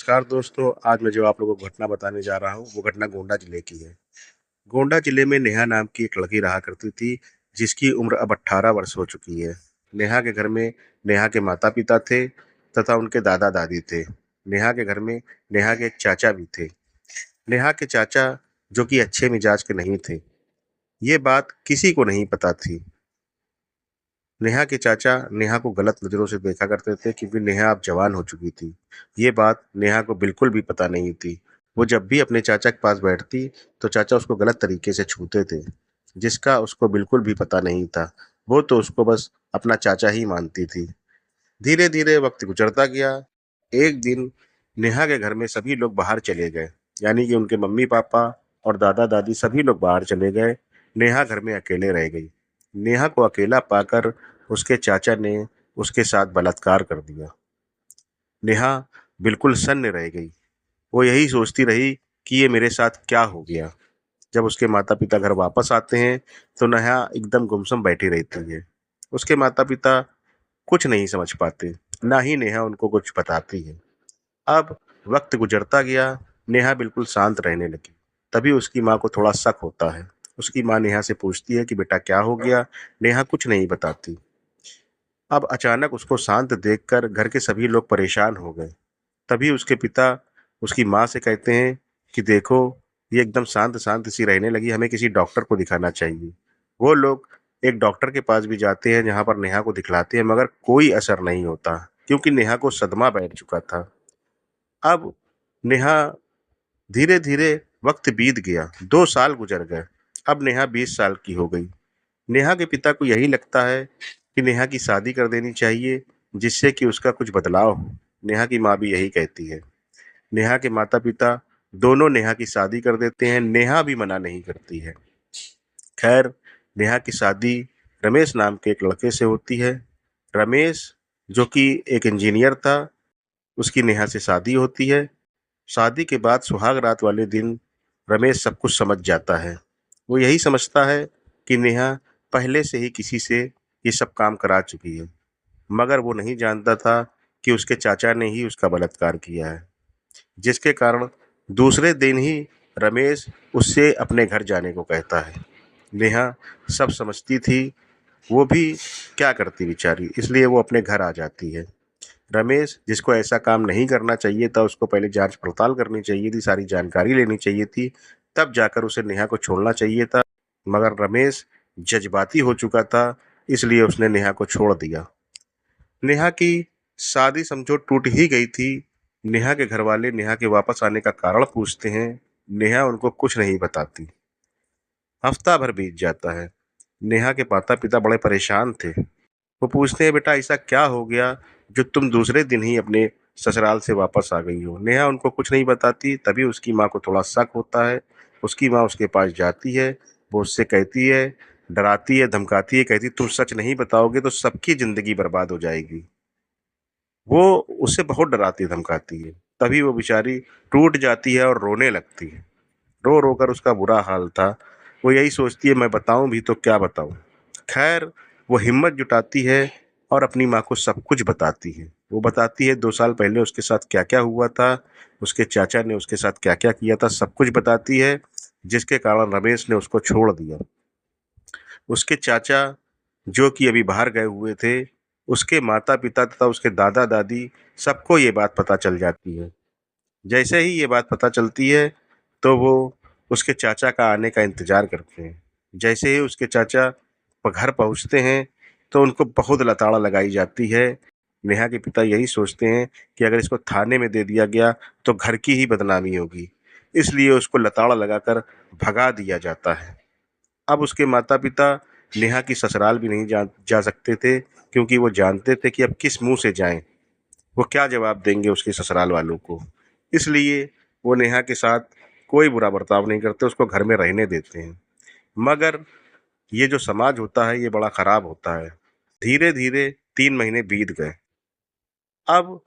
नमस्कार दोस्तों, आज मैं जो आप लोगों को घटना बताने जा रहा हूँ, वो घटना गोंडा जिले की है। गोंडा जिले में नेहा नाम की एक लड़की रहा करती थी, जिसकी उम्र अब 18 वर्ष हो चुकी है। नेहा के घर में नेहा के माता-पिता थे तथा उनके दादा-दादी थे। नेहा के घर में नेहा के एक चाचा भी थे। नेहा के चाचा, जो कि अच्छे मिजाज के नहीं थे, ये बात किसी को नहीं पता थी। नेहा के चाचा नेहा को गलत नज़रों से देखा करते थे क्योंकि नेहा अब जवान हो चुकी थी। ये बात नेहा को बिल्कुल भी पता नहीं थी। वो जब भी अपने चाचा के पास बैठती, तो चाचा उसको गलत तरीके से छूते थे, जिसका उसको बिल्कुल भी पता नहीं था। वो तो उसको बस अपना चाचा ही मानती थी। धीरे-धीरे वक़्त गुज़रता गया। एक दिन नेहा के घर में सभी लोग बाहर चले गए, यानी कि उनके मम्मी-पापा और दादा-दादी सभी लोग बाहर चले गए। नेहा घर में अकेले रह गई। नेहा को अकेला पाकर उसके चाचा ने उसके साथ बलात्कार कर दिया। नेहा बिल्कुल सन्न रह गई। वो यही सोचती रही कि ये मेरे साथ क्या हो गया? जब उसके माता-पिता घर वापस आते हैं, तो नेहा एकदम गुमसुम बैठी रहती है। उसके माता-पिता कुछ नहीं समझ पाते, ना ही नेहा उनको कुछ बताती है। अब वक़्त गुज़रता गया, नेहा बिल्कुल शांत रहने लगी। तभी उसकी माँ को थोड़ा शक होता है। उसकी माँ नेहा से पूछती है कि बेटा क्या हो गया? नेहा कुछ नहीं बताती। अब अचानक उसको शांत देखकर घर के सभी लोग परेशान हो गए। तभी उसके पिता उसकी माँ से कहते हैं कि देखो, ये एकदम शांत-शांत सी रहने लगी, हमें किसी डॉक्टर को दिखाना चाहिए। वो लोग एक डॉक्टर के पास भी जाते हैं, जहाँ पर नेहा को दिखलाते हैं, मगर कोई असर नहीं होता, क्योंकि नेहा को सदमा बैठ चुका था। अब नेहा धीरे-धीरे वक़्त बीत गया, 2 साल गुज़र गए। अब नेहा 20 साल की हो गई। नेहा के पिता को यही लगता है कि नेहा की शादी कर देनी चाहिए, जिससे कि उसका कुछ बदलाव हो। नेहा की माँ भी यही कहती है। नेहा के माता-पिता दोनों नेहा की शादी कर देते हैं, नेहा भी मना नहीं करती है। खैर, नेहा की शादी रमेश नाम के एक लड़के से होती है। रमेश, जो कि एक इंजीनियर था, उसकी नेहा से शादी होती है। शादी के बाद सुहाग रात वाले दिन रमेश सब कुछ समझ जाता है। वो यही समझता है कि नेहा पहले से ही किसी से ये सब काम करा चुकी है, मगर वो नहीं जानता था कि उसके चाचा ने ही उसका बलात्कार किया है, जिसके कारण दूसरे दिन ही रमेश उससे अपने घर जाने को कहता है। नेहा सब समझती थी, वो भी क्या करती बेचारी, इसलिए वो अपने घर आ जाती है। रमेश, जिसको ऐसा काम नहीं करना चाहिए था, उसको पहले जाँच-पड़ताल करनी चाहिए थी, सारी जानकारी लेनी चाहिए थी, तब जाकर उसे नेहा को छोड़ना चाहिए था, मगर रमेश जज़्बाती हो चुका था, इसलिए उसने नेहा को छोड़ दिया। नेहा की शादी समझो टूट ही गई थी। नेहा के घरवाले नेहा के वापस आने का कारण पूछते हैं, नेहा उनको कुछ नहीं बताती। हफ्ता भर बीत जाता है। नेहा के माता-पिता बड़े परेशान थे। वो पूछते हैं, बेटा ऐसा क्या हो गया जो तुम दूसरे दिन ही अपने ससुराल से वापस आ गई हो? नेहा उनको कुछ नहीं बताती। तभी उसकी माँ को थोड़ा शक होता है। उसकी माँ उसके पास जाती है, वो उससे कहती है, डराती है, धमकाती है, कहती तुम सच नहीं बताओगे तो सबकी ज़िंदगी बर्बाद हो जाएगी। वो उससे बहुत डराती धमकाती है। तभी वो बेचारी टूट जाती है और रोने लगती है। रो-रो कर उसका बुरा हाल था। वो यही सोचती है मैं बताऊँ भी तो क्या बताऊँ? खैर, वो हिम्मत जुटाती है और अपनी माँ को सब कुछ बताती है। वो बताती है 2 साल पहले उसके साथ क्या-क्या हुआ था, उसके चाचा ने उसके साथ क्या-क्या किया था, सब कुछ बताती है, जिसके कारण रमेश ने उसको छोड़ दिया। उसके चाचा, जो कि अभी बाहर गए हुए थे, उसके माता-पिता तथा उसके दादा-दादी सबको ये बात पता चल जाती है। जैसे ही ये बात पता चलती है, तो वो उसके चाचा का आने का इंतज़ार करते हैं। जैसे ही उसके चाचा घर पहुँचते हैं, तो उनको बहुत लताड़ लगाई जाती है। नेहा के पिता यही सोचते हैं कि अगर इसको थाने में दे दिया गया, तो घर की ही बदनामी होगी। इसलिए उसको लताड़ लगाकर भगा दिया जाता है। अब उसके माता-पिता नेहा की ससुराल भी नहीं जा सकते थे, क्योंकि वो जानते थे कि अब किस मुँह से जाएँ। वो क्या जवाब देंगे उसके ससुराल वालों को। इसलिए वो नेहा के साथ कोई बुरा बर्ताव नहीं करते, उसको घर में रहने देते हैं। मगर ये जो समाज होता है, ये बड़ा खराब होता है। धीरे-धीरे 3 महीने बीत गए। अब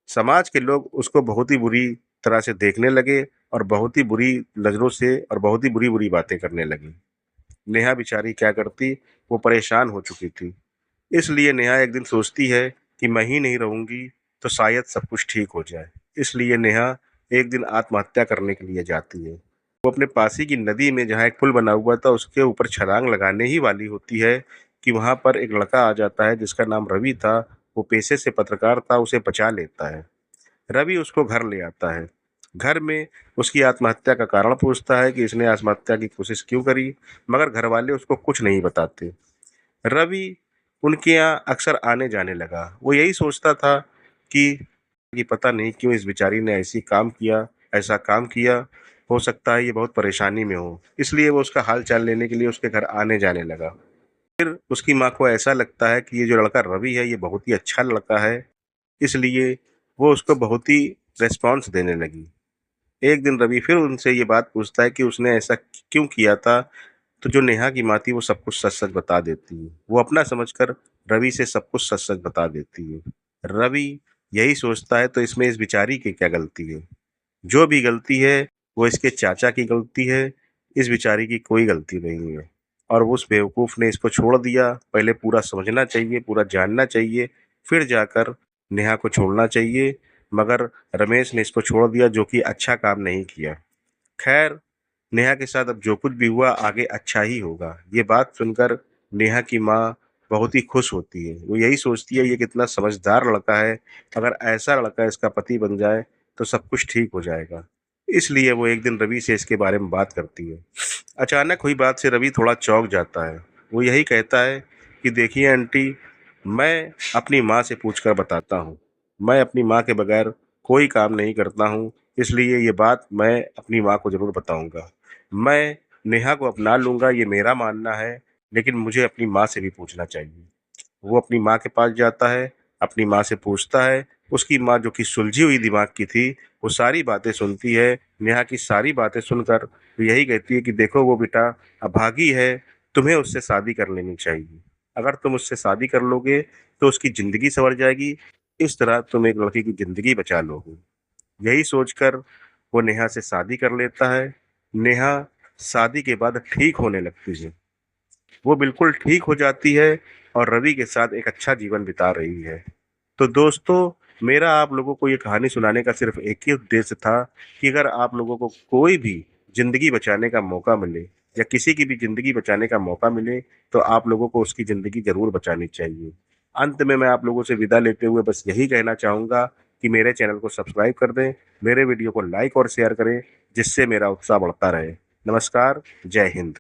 समाज के लोग उसको बहुत ही बुरी तरह से देखने लगे और बहुत ही बुरी नज़रों से और बहुत ही बुरी-बुरी बातें करने लगे। नेहा बेचारी क्या करती, वो परेशान हो चुकी थी। इसलिए नेहा एक दिन सोचती है कि मैं ही नहीं रहूँगी, तो शायद सब कुछ ठीक हो जाए। इसलिए नेहा एक दिन आत्महत्या करने के लिए जाती है। वो अपने पास ही की नदी में जहाँ एक पुल बना हुआ था उसके ऊपर छलांग लगाने ही वाली होती है कि वहाँ पर एक लड़का आ जाता है जिसका नाम रवि था। वो पेशे से पत्रकार था, उसे बचा लेता है। रवि उसको घर ले आता है। घर में उसकी आत्महत्या का कारण पूछता है कि इसने आत्महत्या की कोशिश क्यों करी, मगर घर वाले उसको कुछ नहीं बताते। रवि उनके यहाँ अक्सर आने जाने लगा। वो यही सोचता था कि पता नहीं क्यों इस बेचारी ने ऐसा काम किया, हो सकता है ये बहुत परेशानी में हो। इसलिए वो उसका हाल चाल लेने के लिए उसके घर आने जाने लगा। फिर उसकी माँ को ऐसा लगता है कि ये जो लड़का रवि है ये बहुत ही अच्छा लड़का है, इसलिए वो उसको बहुत ही रिस्पॉन्स देने लगी। एक दिन रवि फिर उनसे ये बात पूछता है कि उसने ऐसा क्यों किया था, तो जो नेहा की माँ थी वो सब कुछ सच-सच बता देती है। वो अपना समझकर रवि से सब कुछ सच-सच बता देती है। रवि यही सोचता है तो इसमें इस बेचारी की क्या गलती है? जो भी गलती है वो इसके चाचा की गलती है, इस बेचारी की कोई गलती नहीं है। और उस बेवकूफ़ ने इसको छोड़ दिया, पहले पूरा समझना चाहिए, पूरा जानना चाहिए, फिर जाकर नेहा को छोड़ना चाहिए, मगर रमेश ने इसको छोड़ दिया जो कि अच्छा काम नहीं किया। खैर, नेहा के साथ अब जो कुछ भी हुआ आगे अच्छा ही होगा। ये बात सुनकर नेहा की माँ बहुत ही खुश होती है। वो यही सोचती है ये कितना समझदार लड़का है, अगर ऐसा लड़का इसका पति बन जाए तो सब कुछ ठीक हो जाएगा। इसलिए वो एक दिन रवि से इसके बारे में बात करती है। अचानक हुई बात से रवि थोड़ा चौंक जाता है। वो यही कहता है कि देखिए आंटी, मैं अपनी माँ से पूछकर बताता हूँ। मैं अपनी माँ के बगैर कोई काम नहीं करता हूँ, इसलिए ये बात मैं अपनी माँ को ज़रूर बताऊँगा। मैं नेहा को अपना लूँगा ये मेरा मानना है, लेकिन मुझे अपनी माँ से भी पूछना चाहिए। वो अपनी माँ के पास जाता है, अपनी माँ से पूछता है। उसकी माँ जो कि सुलझी हुई दिमाग की थी, वो सारी बातें सुनती है। नेहा की सारी बातें सुनकर वो यही कहती है कि देखो वो बेटा अभागी है, तुम्हें उससे शादी कर लेनी चाहिए। अगर तुम उससे शादी कर लोगे तो उसकी ज़िंदगी सँवर जाएगी, इस तरह तुम एक लड़की की ज़िंदगी बचा लोगे। यही सोचकर वो नेहा से शादी कर लेता है। नेहा शादी के बाद ठीक होने लगती है। वो बिल्कुल ठीक हो जाती है और रवि के साथ एक अच्छा जीवन बिता रही है। तो दोस्तों, मेरा आप लोगों को ये कहानी सुनाने का सिर्फ एक ही उद्देश्य था कि अगर आप लोगों को कोई भी ज़िंदगी बचाने का मौका मिले या किसी की भी ज़िंदगी बचाने का मौका मिले, तो आप लोगों को उसकी ज़िंदगी ज़रूर बचानी चाहिए। अंत में मैं आप लोगों से विदा लेते हुए बस यही कहना चाहूँगा कि मेरे चैनल को सब्सक्राइब कर दें, मेरे वीडियो को लाइक और शेयर करें, जिससे मेरा उत्साह बढ़ता रहे। नमस्कार, जय हिंद।